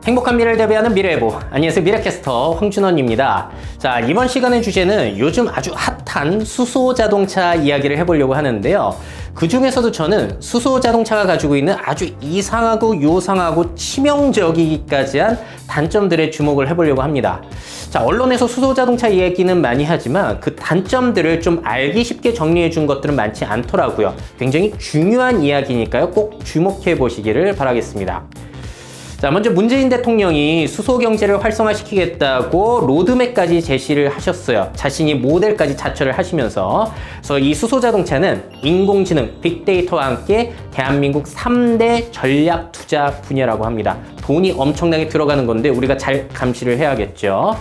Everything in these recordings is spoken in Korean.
행복한 미래를 대비하는 미래예보. 안녕하세요, 미래캐스터 황준원입니다. 자, 이번 시간의 주제는 요즘 아주 핫한 수소자동차 이야기를 해보려고 하는데요. 그 중에서도 저는 수소자동차가 가지고 있는 아주 이상하고 요상하고 치명적이기까지 한 단점들에 주목을 해보려고 합니다. 자, 언론에서 수소자동차 이야기는 많이 하지만 그 단점들을 좀 알기 쉽게 정리해 준 것들은 많지 않더라고요. 굉장히 중요한 이야기니까요. 꼭 주목해 보시기를 바라겠습니다. 자, 먼저 문재인 대통령이 수소 경제를 활성화시키겠다고 로드맵까지 제시를 하셨어요. 자신이 모델까지 자처를 하시면서. 그래서 이 수소 자동차는 인공지능, 빅데이터와 함께 대한민국 3대 전략 투자 분야라고 합니다. 돈이 엄청나게 들어가는 건데 우리가 잘 감시를 해야겠죠.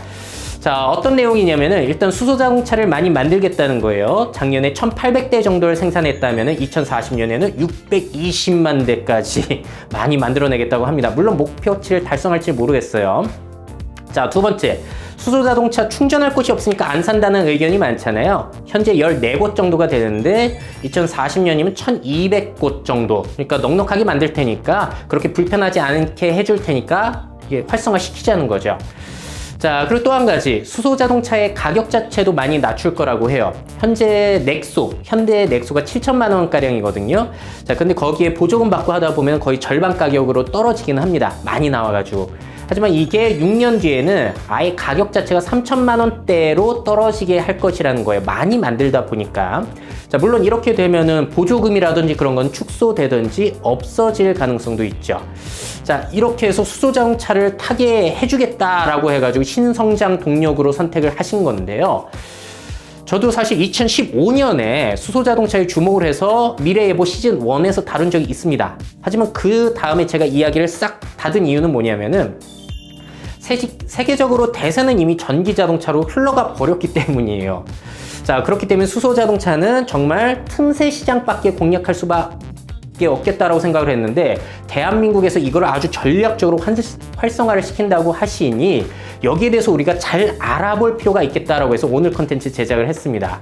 자, 어떤 내용이냐면은 일단 수소 자동차를 많이 만들겠다는 거예요. 작년에 1,800대 정도를 생산했다면은 2040년에는 620만 대까지 많이 만들어내겠다고 합니다. 물론 목표치를 달성할지 모르겠어요. 자, 두 번째. 수소 자동차 충전할 곳이 없으니까 안 산다는 의견이 많잖아요. 현재 14곳 정도가 되는데 2040년이면 1,200곳 정도. 그러니까 넉넉하게 만들 테니까 그렇게 불편하지 않게 해줄 테니까 이게 활성화시키자는 거죠. 자, 그리고 또 한 가지, 수소 자동차의 가격 자체도 많이 낮출 거라고 해요. 현재 현대 넥소가 7천만 원가량이거든요. 자, 근데 거기에 보조금 받고 하다 보면 거의 절반 가격으로 떨어지기는 합니다. 많이 나와가지고. 하지만 이게 6년 뒤에는 아예 가격 자체가 3천만 원대로 떨어지게 할 것이라는 거예요. 많이 만들다 보니까. 자, 물론 이렇게 되면은 보조금이라든지 그런 건 축소되든지 없어질 가능성도 있죠. 자, 이렇게 해서 수소자동차를 타게 해주겠다라고 해가지고 신성장 동력으로 선택을 하신 건데요. 저도 사실 2015년에 수소자동차에 주목을 해서 미래예보 시즌 1에서 다룬 적이 있습니다. 하지만 그 다음에 제가 이야기를 싹 닫은 이유는 뭐냐면은 세계적으로 대세는 이미 전기자동차로 흘러가 버렸기 때문이에요. 자, 그렇기 때문에 수소자동차는 정말 틈새 시장밖에 공략할 수밖에 없겠다라고 생각을 했는데 대한민국에서 이걸 아주 전략적으로 활성화를 시킨다고 하시니 여기에 대해서 우리가 잘 알아볼 필요가 있겠다라고 해서 오늘 컨텐츠 제작을 했습니다.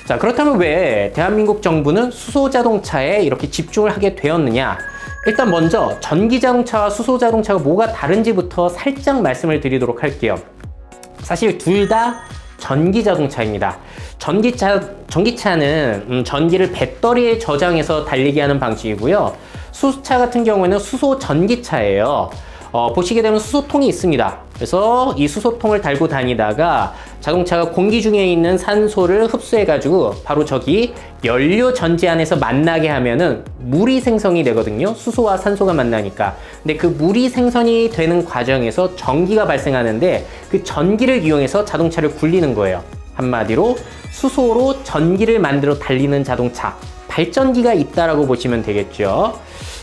자, 그렇다면 왜 대한민국 정부는 수소자동차에 이렇게 집중을 하게 되었느냐? 일단 먼저 전기자동차와 수소자동차가 뭐가 다른지부터 살짝 말씀을 드리도록 할게요. 사실 둘 다 전기자동차입니다. 전기차는 전기를 배터리에 저장해서 달리게 하는 방식이고요. 수소차 같은 경우에는 수소전기차예요. 보시게 되면 수소통이 있습니다. 그래서 이 수소통을 달고 다니다가 자동차가 공기 중에 있는 산소를 흡수해가지고 바로 저기 연료 전지 안에서 만나게 하면은 물이 생성이 되거든요. 수소와 산소가 만나니까. 근데 그 물이 생성이 되는 과정에서 전기가 발생하는데 그 전기를 이용해서 자동차를 굴리는 거예요. 한마디로 수소로 전기를 만들어 달리는 자동차. 발전기가 있다라고 보시면 되겠죠.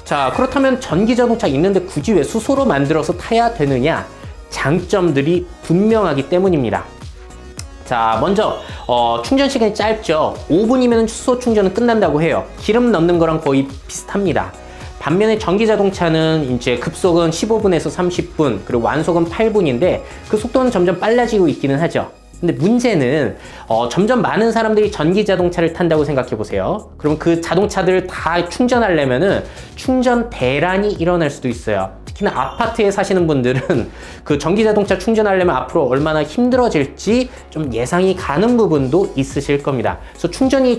자, 그렇다면 전기자동차 있는데 굳이 왜 수소로 만들어서 타야 되느냐? 장점들이 분명하기 때문입니다. 자, 먼저 충전 시간이 짧죠. 5분이면 수소 충전은 끝난다고 해요. 기름 넣는 거랑 거의 비슷합니다. 반면에 전기자동차는 이제 급속은 15분에서 30분, 그리고 완속은 8분인데 그 속도는 점점 빨라지고 있기는 하죠. 근데 문제는 점점 많은 사람들이 전기자동차를 탄다고 생각해 보세요. 그럼 그 자동차들을 다 충전하려면은 충전 대란이 일어날 수도 있어요. 특히나 아파트에 사시는 분들은 그 전기자동차 충전하려면 앞으로 얼마나 힘들어질지 좀 예상이 가는 부분도 있으실 겁니다. 그래서 충전이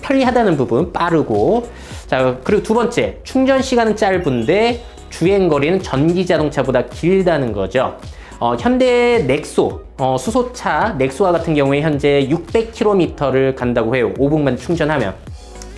편리하다는 부분, 빠르고. 자, 그리고 두 번째, 충전 시간은 짧은데 주행거리는 전기자동차보다 길다는 거죠. 현대 넥소, 수소차 넥소와 같은 경우에 현재 600km를 간다고 해요. 5분만 충전하면.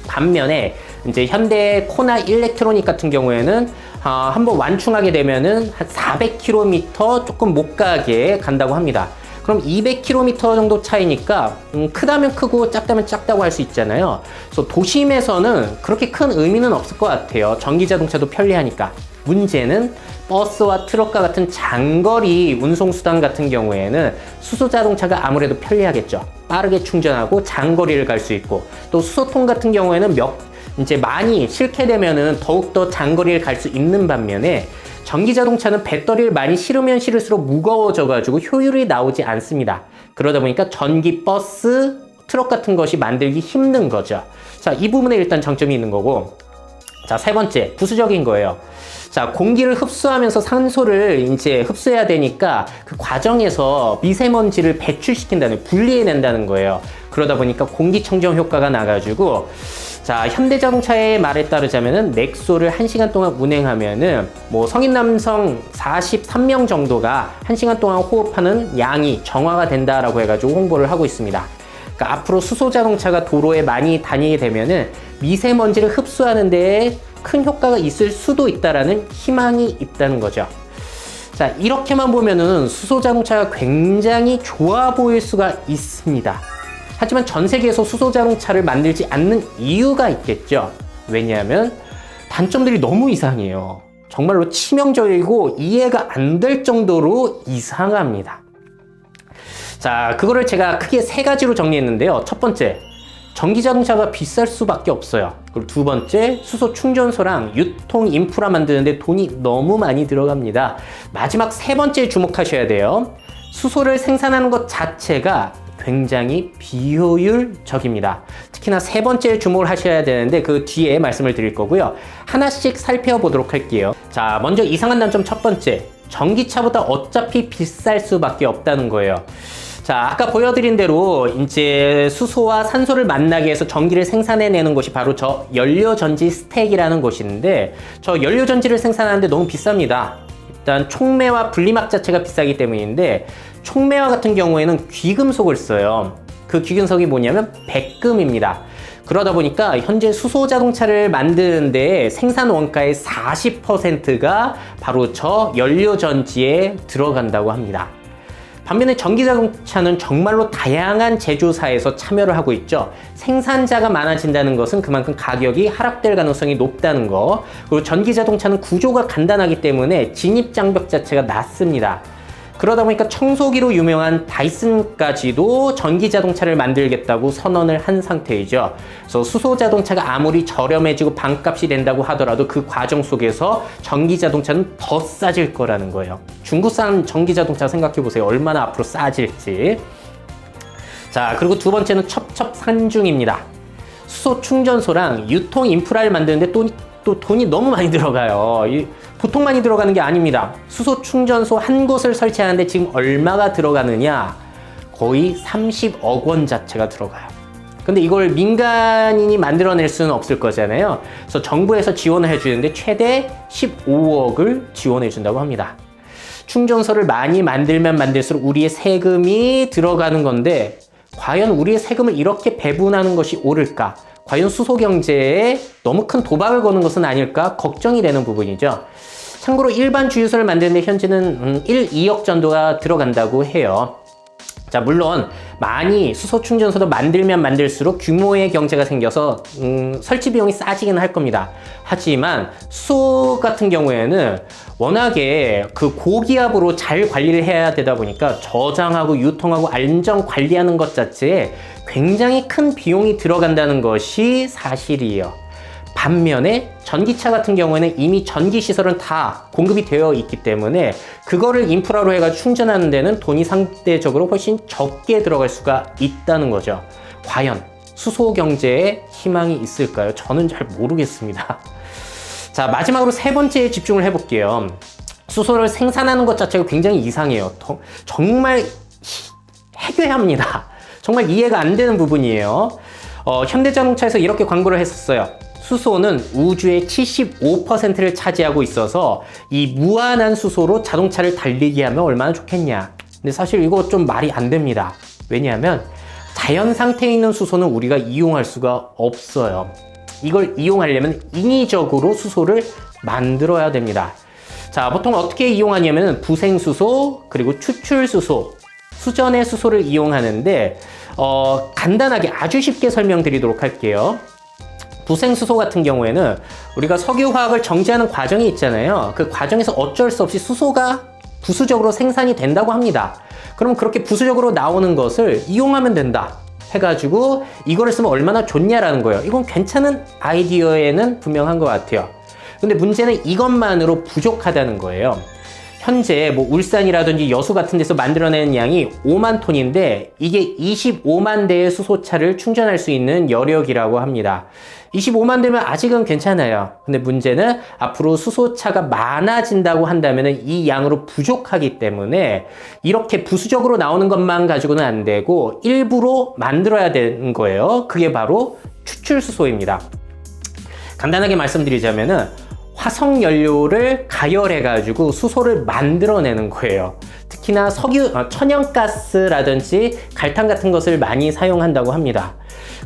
반면에 이제 현대 코나 일렉트로닉 같은 경우에는 한번 완충하게 되면은 한 400km 조금 못 가게 간다고 합니다. 그럼 200km 정도 차이니까 크다면 크고 작다면 작다고 할 수 있잖아요. 그래서 도심에서는 그렇게 큰 의미는 없을 것 같아요. 전기자동차도 편리하니까. 문제는 버스와 트럭과 같은 장거리 운송수단 같은 경우에는 수소자동차가 아무래도 편리하겠죠. 빠르게 충전하고 장거리를 갈 수 있고, 또 수소통 같은 경우에는 이제 많이 실게 되면은 더욱더 장거리를 갈 수 있는 반면에 전기자동차는 배터리를 많이 실으면 실을수록 무거워져가지고 효율이 나오지 않습니다. 그러다 보니까 전기 버스, 트럭 같은 것이 만들기 힘든 거죠. 자, 이 부분에 일단 장점이 있는 거고, 자, 세 번째, 부수적인 거예요. 자, 공기를 흡수하면서 산소를 이제 흡수해야 되니까 그 과정에서 미세먼지를 배출시킨다는, 분리해낸다는 거예요. 그러다 보니까 공기청정 효과가 나가지고, 자, 현대자동차의 말에 따르자면은 넥소를 1시간 동안 운행하면은 뭐 성인 남성 43명 정도가 1시간 동안 호흡하는 양이 정화가 된다라고 해가지고 홍보를 하고 있습니다. 그러니까 앞으로 수소자동차가 도로에 많이 다니게 되면은 미세먼지를 흡수하는 데에 큰 효과가 있을 수도 있다라는 희망이 있다는 거죠. 자, 이렇게만 보면은 수소자동차가 굉장히 좋아 보일 수가 있습니다. 하지만 전 세계에서 수소자동차를 만들지 않는 이유가 있겠죠. 왜냐하면 단점들이 너무 이상해요. 정말로 치명적이고 이해가 안 될 정도로 이상합니다. 자, 그거를 제가 크게 세 가지로 정리했는데요. 첫 번째, 전기자동차가 비쌀 수밖에 없어요. 그리고 두 번째, 수소 충전소랑 유통 인프라 만드는데 돈이 너무 많이 들어갑니다. 마지막 세 번째에 주목하셔야 돼요. 수소를 생산하는 것 자체가 굉장히 비효율적입니다. 특히나 세 번째에 주목을 하셔야 되는데 그 뒤에 말씀을 드릴 거고요. 하나씩 살펴보도록 할게요. 자, 먼저 이상한 단점 첫 번째, 전기차보다 어차피 비쌀 수밖에 없다는 거예요. 자, 아까 보여드린 대로 이제 수소와 산소를 만나게 해서 전기를 생산해내는 곳이 바로 저 연료전지 스택이라는 곳인데, 저 연료전지를 생산하는데 너무 비쌉니다. 일단 촉매와 분리막 자체가 비싸기 때문인데, 촉매화 같은 경우에는 귀금속을 써요. 그 귀금속이 뭐냐면 백금입니다. 그러다 보니까 현재 수소 자동차를 만드는데 생산 원가의 40%가 바로 저 연료전지에 들어간다고 합니다. 반면에 전기자동차는 정말로 다양한 제조사에서 참여를 하고 있죠. 생산자가 많아진다는 것은 그만큼 가격이 하락될 가능성이 높다는 거. 그리고 전기자동차는 구조가 간단하기 때문에 진입장벽 자체가 낮습니다. 그러다 보니까 청소기로 유명한 다이슨까지도 전기자동차를 만들겠다고 선언을 한 상태이죠. 그래서 수소자동차가 아무리 저렴해지고 반값이 된다고 하더라도 그 과정 속에서 전기자동차는 더 싸질 거라는 거예요. 중국산 전기자동차 생각해보세요. 얼마나 앞으로 싸질지. 자, 그리고 두 번째는 첩첩산중입니다. 수소 충전소랑 유통 인프라를 만드는데 또 돈이 너무 많이 들어가요. 보통 많이 들어가는 게 아닙니다. 수소 충전소 한 곳을 설치하는데 지금 얼마가 들어가느냐? 거의 30억 원 자체가 들어가요. 근데 이걸 민간인이 만들어낼 수는 없을 거잖아요. 그래서 정부에서 지원을 해주는데 최대 15억을 지원해 준다고 합니다. 충전소를 많이 만들면 만들수록 우리의 세금이 들어가는 건데, 과연 우리의 세금을 이렇게 배분하는 것이 옳을까? 과연 수소 경제에 너무 큰 도박을 거는 것은 아닐까 걱정이 되는 부분이죠. 참고로 일반 주유소를 만드는데 현재는 2억 정도가 들어간다고 해요. 자, 물론 많이 수소 충전소도 만들면 만들수록 규모의 경제가 생겨서 설치 비용이 싸지긴 할 겁니다. 하지만 수소 같은 경우에는 워낙에 그 고기압으로 잘 관리를 해야 되다 보니까 저장하고 유통하고 안전 관리하는 것 자체에 굉장히 큰 비용이 들어간다는 것이 사실이에요. 반면에 전기차 같은 경우에는 이미 전기 시설은 다 공급이 되어 있기 때문에 그거를 인프라로 해가지고 충전하는 데는 돈이 상대적으로 훨씬 적게 들어갈 수가 있다는 거죠. 과연 수소 경제에 희망이 있을까요? 저는 잘 모르겠습니다. 자, 마지막으로 세 번째에 집중을 해볼게요. 수소를 생산하는 것 자체가 굉장히 이상해요. 정말 해괴합니다. 정말 이해가 안 되는 부분이에요. 현대자동차에서 이렇게 광고를 했었어요. 수소는 우주의 75%를 차지하고 있어서 이 무한한 수소로 자동차를 달리게 하면 얼마나 좋겠냐. 근데 사실 이거 좀 말이 안 됩니다. 왜냐하면 자연 상태에 있는 수소는 우리가 이용할 수가 없어요. 이걸 이용하려면 인위적으로 수소를 만들어야 됩니다. 자, 보통 어떻게 이용하냐면 부생수소, 그리고 추출수소, 수전의 수소를 이용하는데 간단하게 아주 쉽게 설명드리도록 할게요. 부생수소 같은 경우에는 우리가 석유화학을 정제하는 과정이 있잖아요. 그 과정에서 어쩔 수 없이 수소가 부수적으로 생산이 된다고 합니다. 그럼 그렇게 부수적으로 나오는 것을 이용하면 된다 해가지고 이거를 쓰면 얼마나 좋냐라는 거예요. 이건 괜찮은 아이디어에는 분명한 것 같아요. 근데 문제는 이것만으로 부족하다는 거예요. 현재 뭐 울산이라든지 여수 같은 데서 만들어내는 양이 5만 톤인데 이게 25만 대의 수소차를 충전할 수 있는 여력이라고 합니다. 25만 대면 아직은 괜찮아요. 근데 문제는 앞으로 수소차가 많아진다고 한다면 이 양으로 부족하기 때문에 이렇게 부수적으로 나오는 것만 가지고는 안 되고 일부러 만들어야 되는 거예요. 그게 바로 추출수소입니다. 간단하게 말씀드리자면은 화석 연료를 가열해 가지고 수소를 만들어내는 거예요. 특히나 천연가스라든지 갈탄 같은 것을 많이 사용한다고 합니다.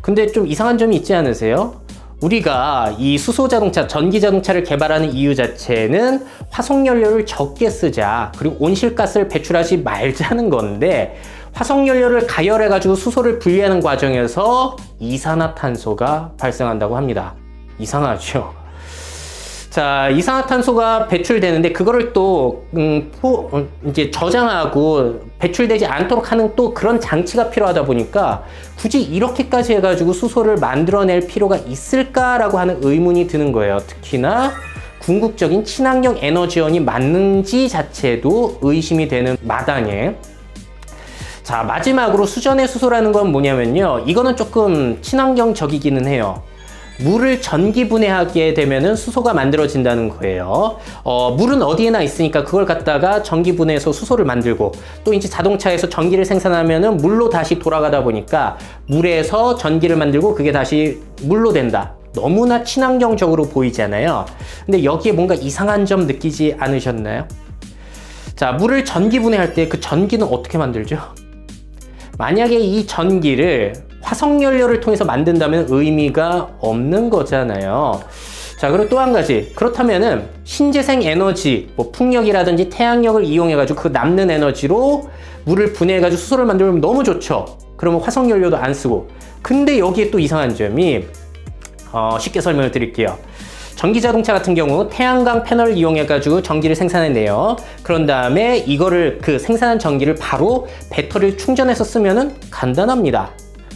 근데 좀 이상한 점이 있지 않으세요? 우리가 이 수소 자동차, 전기 자동차를 개발하는 이유 자체는 화석 연료를 적게 쓰자, 그리고 온실가스를 배출하지 말자는 건데 화석 연료를 가열해 가지고 수소를 분리하는 과정에서 이산화탄소가 발생한다고 합니다. 이상하죠? 자, 이산화탄소가 배출되는데 그거를 또 이제 저장하고 배출되지 않도록 하는 또 그런 장치가 필요하다 보니까 굳이 이렇게까지 해가지고 수소를 만들어낼 필요가 있을까라고 하는 의문이 드는 거예요. 특히나 궁극적인 친환경 에너지원이 맞는지 자체도 의심이 되는 마당에, 자, 마지막으로 수전의 수소라는 건 뭐냐면요, 이거는 조금 친환경적이기는 해요. 물을 전기 분해하게 되면은 수소가 만들어진다는 거예요. 물은 어디에나 있으니까 그걸 갖다가 전기 분해해서 수소를 만들고, 또 이제 자동차에서 전기를 생산하면은 물로 다시 돌아가다 보니까 물에서 전기를 만들고 그게 다시 물로 된다. 너무나 친환경적으로 보이잖아요. 근데 여기에 뭔가 이상한 점 느끼지 않으셨나요? 자, 물을 전기 분해할 때 그 전기는 어떻게 만들죠? 만약에 이 전기를 화석연료를 통해서 만든다면 의미가 없는 거잖아요. 자, 그리고 또 한 가지, 그렇다면은 신재생 에너지, 뭐 풍력이라든지 태양력을 이용해가지고 그 남는 에너지로 물을 분해해가지고 수소를 만들면 너무 좋죠. 그러면 화석연료도 안 쓰고. 근데 여기에 또 이상한 점이, 쉽게 설명을 드릴게요. 전기자동차 같은 경우 태양광 패널을 이용해가지고 전기를 생산해내요. 그런 다음에 이거를, 그 생산한 전기를 바로 배터리를 충전해서 쓰면은 간단합니다.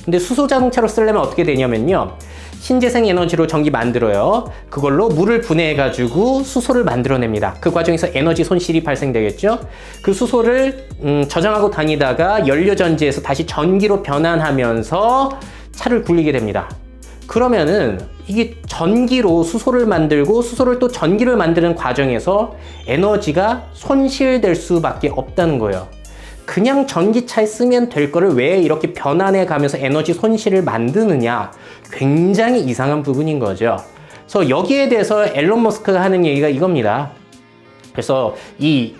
근데 수소자동차로 쓰려면 어떻게 되냐면요, 신재생 에너지로 전기 만들어요. 그걸로 물을 분해해가지고 수소를 만들어냅니다. 그 과정에서 에너지 손실이 발생되겠죠. 그 수소를 저장하고 다니다가 연료전지에서 다시 전기로 변환하면서 차를 굴리게 됩니다. 그러면은 이게 전기로 수소를 만들고 수소를 또 전기를 만드는 과정에서 에너지가 손실될 수밖에 없다는 거예요. 그냥 전기차에 쓰면 될 거를 왜 이렇게 변환해 가면서 에너지 손실을 만드느냐, 굉장히 이상한 부분인 거죠. 그래서 여기에 대해서 앨런 머스크가 하는 얘기가 이겁니다. 그래서 이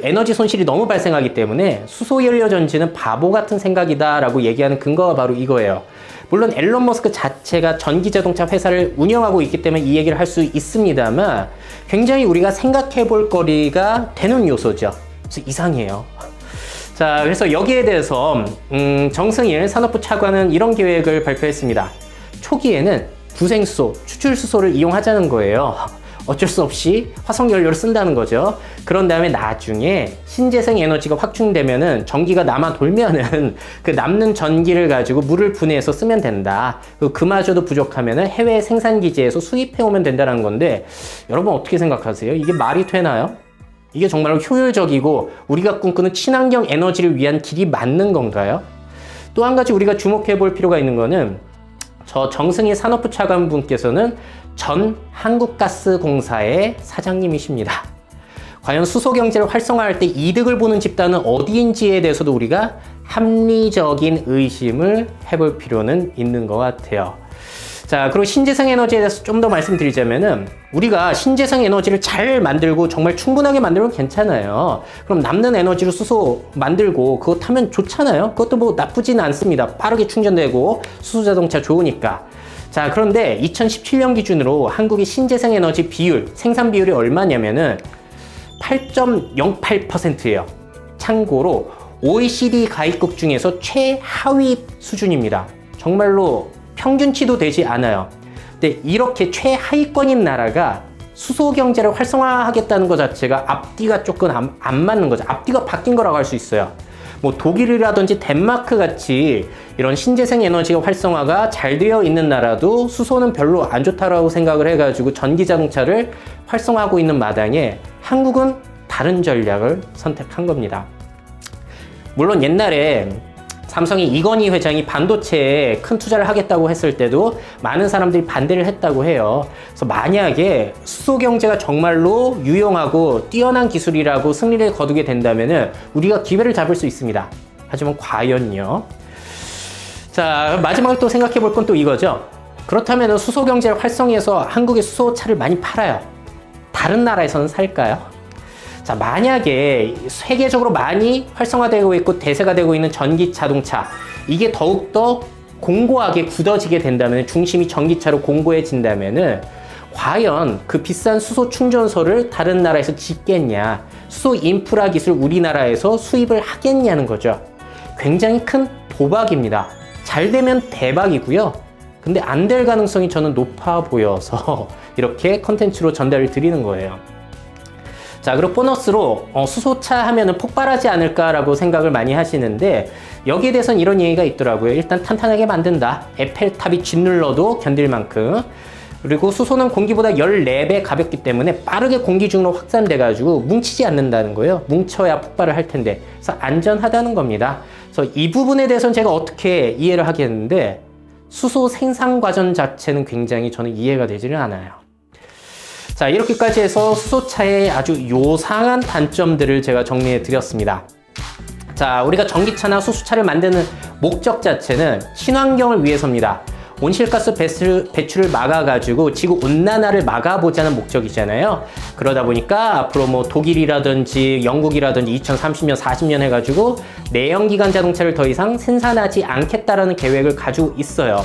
에너지 손실이 너무 발생하기 때문에 수소연료 전지는 바보 같은 생각이다 라고 얘기하는 근거가 바로 이거예요. 물론 앨런 머스크 자체가 전기자동차 회사를 운영하고 있기 때문에 이 얘기를 할 수 있습니다만 굉장히 우리가 생각해 볼 거리가 되는 요소죠. 그래서 이상해요. 자, 그래서 여기에 대해서 정승일 산업부 차관은 이런 계획을 발표했습니다. 초기에는 부생수소, 추출수소를 이용하자는 거예요. 어쩔 수 없이 화석연료를 쓴다는 거죠. 그런 다음에 나중에 신재생 에너지가 확충되면은 전기가 남아 돌면은 그 남는 전기를 가지고 물을 분해해서 쓰면 된다. 그마저도 부족하면은 해외 생산기지에서 수입해 오면 된다는 건데, 여러분 어떻게 생각하세요? 이게 말이 되나요? 이게 정말로 효율적이고 우리가 꿈꾸는 친환경 에너지를 위한 길이 맞는 건가요? 또 한 가지 우리가 주목해 볼 필요가 있는 거는, 저 정승희 산업부 차관분께서는 전 한국가스공사의 사장님이십니다. 과연 수소경제를 활성화할 때 이득을 보는 집단은 어디인지에 대해서도 우리가 합리적인 의심을 해볼 필요는 있는 것 같아요. 자, 그리고 신재생 에너지에 대해서 좀 더 말씀드리자면은, 우리가 신재생 에너지를 잘 만들고 정말 충분하게 만들면 괜찮아요. 그럼 남는 에너지로 수소 만들고 그거 타면 좋잖아요. 그것도 뭐 나쁘지는 않습니다. 빠르게 충전되고 수소 자동차 좋으니까. 자, 그런데 2017년 기준으로 한국의 신재생 에너지 비율, 생산 비율이 얼마냐면은 8.08%예요. 참고로 OECD 가입국 중에서 최하위 수준입니다. 정말로 평균치도 되지 않아요. 근데 이렇게 최하위권인 나라가 수소 경제를 활성화하겠다는 것 자체가 앞뒤가 조금 안 맞는 거죠. 앞뒤가 바뀐 거라고 할 수 있어요. 뭐 독일이라든지 덴마크 같이 이런 신재생 에너지가 활성화가 잘 되어 있는 나라도 수소는 별로 안 좋다라고 생각을 해가지고 전기 자동차를 활성화하고 있는 마당에 한국은 다른 전략을 선택한 겁니다. 물론 옛날에 삼성의 이건희 회장이 반도체에 큰 투자를 하겠다고 했을 때도 많은 사람들이 반대를 했다고 해요. 그래서 만약에 수소 경제가 정말로 유용하고 뛰어난 기술이라고 승리를 거두게 된다면 우리가 기회를 잡을 수 있습니다. 하지만 과연요? 자, 마지막으로 또 생각해 볼 건 또 이거죠. 그렇다면 수소 경제를 활성화해서 한국의 수소차를 많이 팔아요. 다른 나라에서는 살까요? 자, 만약에 세계적으로 많이 활성화되고 있고 대세가 되고 있는 전기 자동차, 이게 더욱더 공고하게 굳어지게 된다면, 중심이 전기차로 공고해진다면 과연 그 비싼 수소 충전소를 다른 나라에서 짓겠냐, 수소 인프라 기술 우리나라에서 수입을 하겠냐는 거죠. 굉장히 큰 도박입니다. 잘 되면 대박이고요. 근데 안 될 가능성이 저는 높아 보여서 이렇게 컨텐츠로 전달을 드리는 거예요. 자, 그리고 보너스로 수소차 하면은 폭발하지 않을까라고 생각을 많이 하시는데, 여기에 대해서는 이런 얘기가 있더라고요. 일단 탄탄하게 만든다. 에펠탑이 짓눌러도 견딜 만큼. 그리고 수소는 공기보다 14배 가볍기 때문에 빠르게 공기 중으로 확산돼가지고 뭉치지 않는다는 거예요. 뭉쳐야 폭발을 할 텐데. 그래서 안전하다는 겁니다. 그래서 이 부분에 대해서는 제가 어떻게 이해를 하겠는데, 수소 생산 과정 자체는 굉장히 저는 이해가 되지는 않아요. 자, 이렇게까지 해서 수소차의 아주 요상한 단점들을 제가 정리해 드렸습니다. 자, 우리가 전기차나 수소차를 만드는 목적 자체는 친환경을 위해서입니다. 온실가스 배출을 막아가지고 지구 온난화를 막아보자는 목적이잖아요. 그러다 보니까 앞으로 뭐 독일이라든지 영국이라든지 2030년, 40년 해가지고 내연기관 자동차를 더 이상 생산하지 않겠다라는 계획을 가지고 있어요.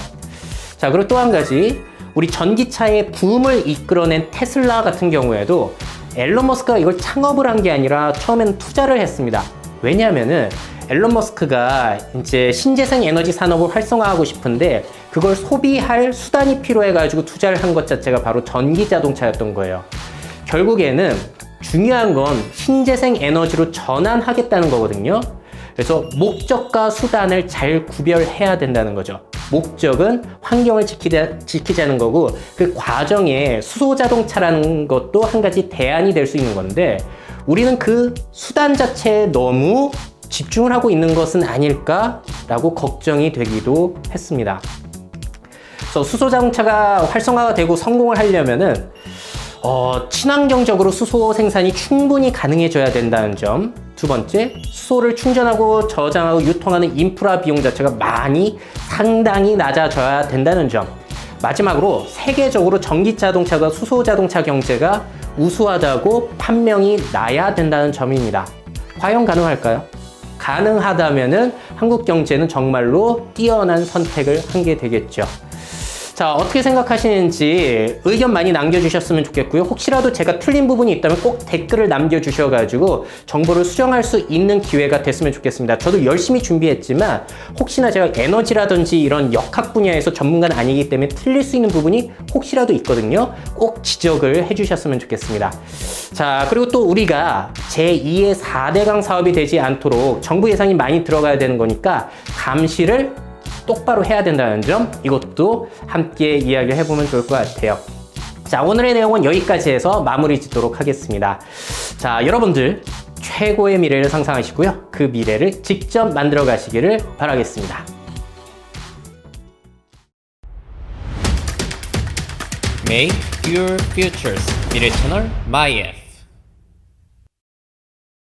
자, 그리고 또 한 가지, 우리 전기차의 붐을 이끌어낸 테슬라 같은 경우에도 앨런 머스크가 이걸 창업을 한 게 아니라 처음에는 투자를 했습니다. 왜냐하면은 앨런 머스크가 이제 신재생 에너지 산업을 활성화하고 싶은데 그걸 소비할 수단이 필요해가지고 투자를 한 것 자체가 바로 전기 자동차였던 거예요. 결국에는 중요한 건 신재생 에너지로 전환하겠다는 거거든요. 그래서 목적과 수단을 잘 구별해야 된다는 거죠. 목적은 환경을 지키자는 거고, 그 과정에 수소자동차라는 것도 한 가지 대안이 될 수 있는 건데, 우리는 그 수단 자체에 너무 집중을 하고 있는 것은 아닐까라고 걱정이 되기도 했습니다. 그래서 수소자동차가 활성화가 되고 성공을 하려면은 친환경적으로 수소 생산이 충분히 가능해져야 된다는 점. 두 번째, 수소를 충전하고 저장하고 유통하는 인프라 비용 자체가 상당히 낮아져야 된다는 점. 마지막으로 세계적으로 전기자동차가 수소자동차 경제가 우수하다고 판명이 나야 된다는 점입니다. 과연 가능할까요? 가능하다면은 한국 경제는 정말로 뛰어난 선택을 한 게 되겠죠. 자, 어떻게 생각하시는지 의견 많이 남겨주셨으면 좋겠고요. 혹시라도 제가 틀린 부분이 있다면 꼭 댓글을 남겨주셔가지고 정보를 수정할 수 있는 기회가 됐으면 좋겠습니다. 저도 열심히 준비했지만 혹시나 제가 에너지라든지 이런 역학 분야에서 전문가는 아니기 때문에 틀릴 수 있는 부분이 혹시라도 있거든요. 꼭 지적을 해주셨으면 좋겠습니다. 자, 그리고 또 우리가 제2의 4대강 사업이 되지 않도록 정부 예산이 많이 들어가야 되는 거니까 감시를 똑바로 해야 된다는 점, 이것도 함께 이야기를 해보면 좋을 것 같아요. 자, 오늘의 내용은 여기까지 해서 마무리 짓도록 하겠습니다. 자, 여러분들 최고의 미래를 상상하시고요. 그 미래를 직접 만들어 가시기를 바라겠습니다. Make your futures. 미래 채널 MyF.